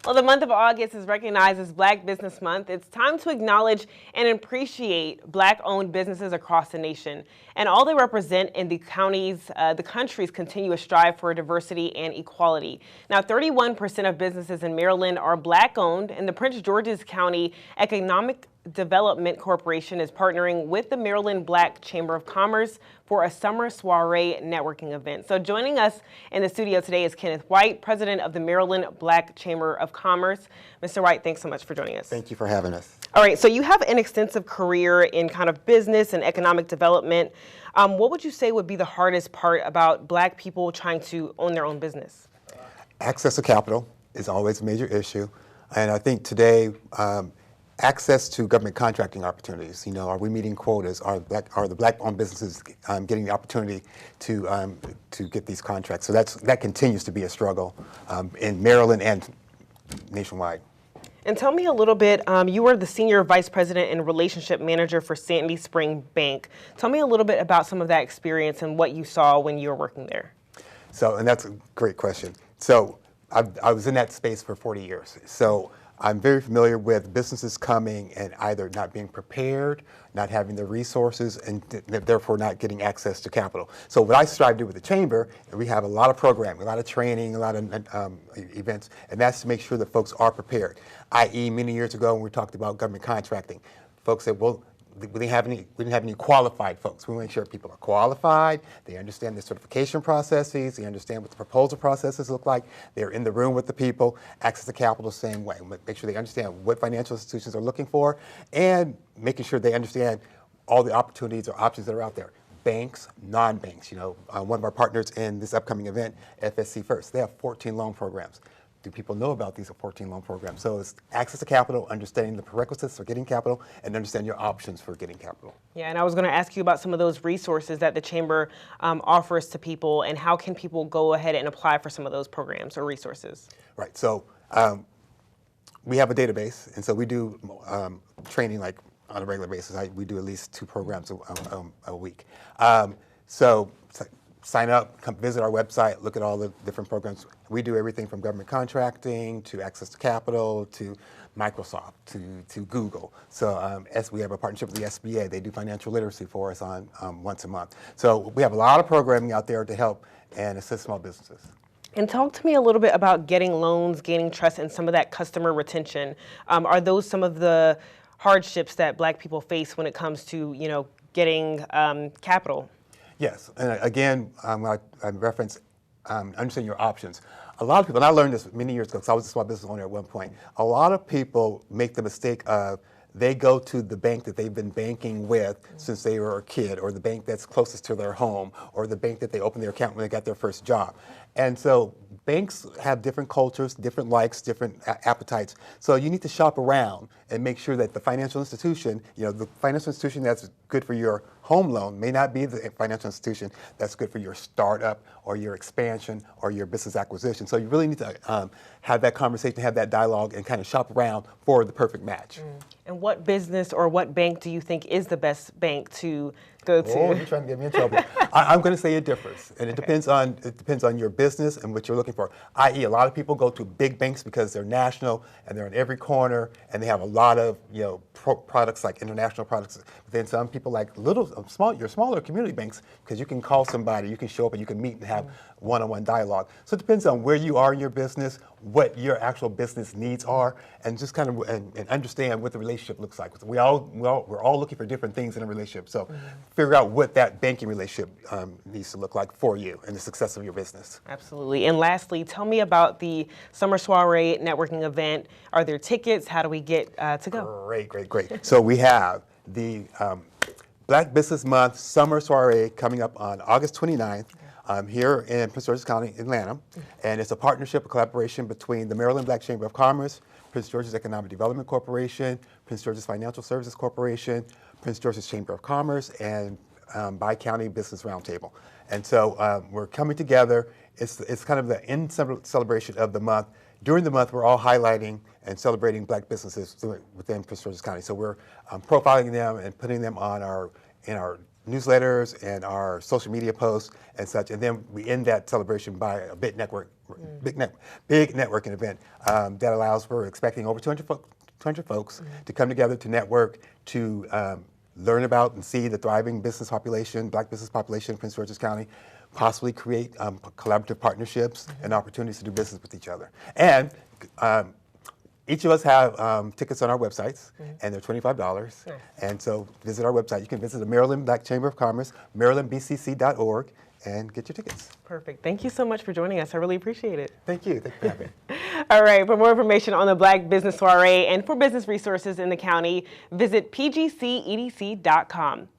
Well, the month of August is recognized as Black Business Month. It's time to acknowledge and appreciate Black-owned businesses across the nation and all they represent in the country's continuous strive for diversity and equality. Now, 31% of businesses in Maryland are Black-owned, and the Prince George's County Economic Development Corporation is partnering with the Maryland Black Chamber of Commerce for a summer soiree networking event. So joining us in the studio today is Kenneth White, president of the Maryland Black Chamber of Commerce. Mr. White, thanks so much for joining us. Thank you for having us. All right, so you have an extensive career in kind of business and economic development. What would you say would be the hardest part about Black people trying to own their own business? Access to capital is always a major issue. And I think today, access to government contracting opportunities. You know, are we meeting quotas? Are the Black-owned businesses getting the opportunity to get these contracts? So that continues to be a struggle in Maryland and nationwide. And tell me a little bit, you were the Senior Vice President and Relationship Manager for Sandy Spring Bank. Tell me a little bit about some of that experience and what you saw when you were working there. So, and that's a great question. So I was in that space for 40 years. So I'm very familiar with businesses coming and either not being prepared, not having the resources, and therefore not getting access to capital. So what I strive to do with the Chamber, we have a lot of programming, a lot of training, a lot of events, and that's to make sure that folks are prepared. I.e., many years ago when we talked about government contracting, folks said, well, we didn't have any qualified folks. We want to make sure people are qualified, they understand the certification processes, they understand what the proposal processes look like, they're in the room with the people, access to capital the same way. Make sure they understand what financial institutions are looking for, and making sure they understand all the opportunities or options that are out there. Banks, non-banks. You know, one of our partners in this upcoming event, FSC First, they have 14 loan programs. Do people know about these 14 loan programs? So it's access to capital, understanding the prerequisites for getting capital, and understand your options for getting capital. Yeah, and I was going to ask you about some of those resources that the Chamber offers to people, and how can people go ahead and apply for some of those programs or resources? Right, so we have a database, and so we do training like on a regular basis. We do at least 2 programs a week. So sign up, come visit our website, look at all the different programs. We do everything from government contracting to access to capital to Microsoft to Google. So as we have a partnership with the SBA, they do financial literacy for us on once a month. So we have a lot of programming out there to help and assist small businesses. And talk to me a little bit about getting loans, gaining trust, and some of that customer retention. Are those some of the hardships that Black people face when it comes to, you know, getting capital? Yes, and again, I reference understanding your options. A lot of people, and I learned this many years ago because I was a small business owner at one point, a lot of people make the mistake of they go to the bank that they've been banking with since they were a kid, or the bank that's closest to their home, or the bank that they opened their account when they got their first job. And so banks have different cultures, different likes, different appetites. So you need to shop around and make sure that the financial institution, you know, the financial institution that's good for your home loan may not be the financial institution that's good for your startup or your expansion or your business acquisition. So you really need to have that conversation, have that dialogue, and kind of shop around for the perfect match. And what business or what bank do you think is the best bank to go to? Oh, you're trying to get me in trouble. I'm going to say it differs, and it depends on your business and what you're looking for. I.e., a lot of people go to big banks because they're national and they're in every corner, and they have a lot of products like international products. But then some people like your smaller community banks because you can call somebody, you can show up, and you can meet and have one-on-one dialogue. So it depends on where you are in your business, what your actual business needs are, and just kind of and understand what the relationship looks like. We're all looking for different things in a relationship. So figure out what that banking relationship needs to look like for you and the success of your business. Absolutely. And lastly, tell me about the Summer Soiree networking event. Are there tickets? How do we get to go? Great. So we have the Black Business Month Summer Soiree coming up on August 29th. Here in Prince George's County, Atlanta, and it's a partnership, a collaboration between the Maryland Black Chamber of Commerce, Prince George's Economic Development Corporation, Prince George's Financial Services Corporation, Prince George's Chamber of Commerce, and Bi-County Business Roundtable. And so we're coming together. It's kind of the end celebration of the month. During the month, we're all highlighting and celebrating Black businesses within Prince George's County. So we're profiling them and putting them on in our newsletters and our social media posts and such. And then we end that celebration by a bit network big networking event that allows, we're expecting over 200 folks to come together to network, to learn about and see the thriving business population, black business population in Prince George's County, possibly create collaborative partnerships and opportunities to do business with each other. And each of us have tickets on our websites, and they're $25. Nice. And so visit our website. You can visit the Maryland Black Chamber of Commerce, marylandbcc.org, and get your tickets. Perfect. Thank you so much for joining us. I really appreciate it. Thank you. Thank you for having me. All right. For more information on the Black Business Soiree and for business resources in the county, visit pgcedc.com.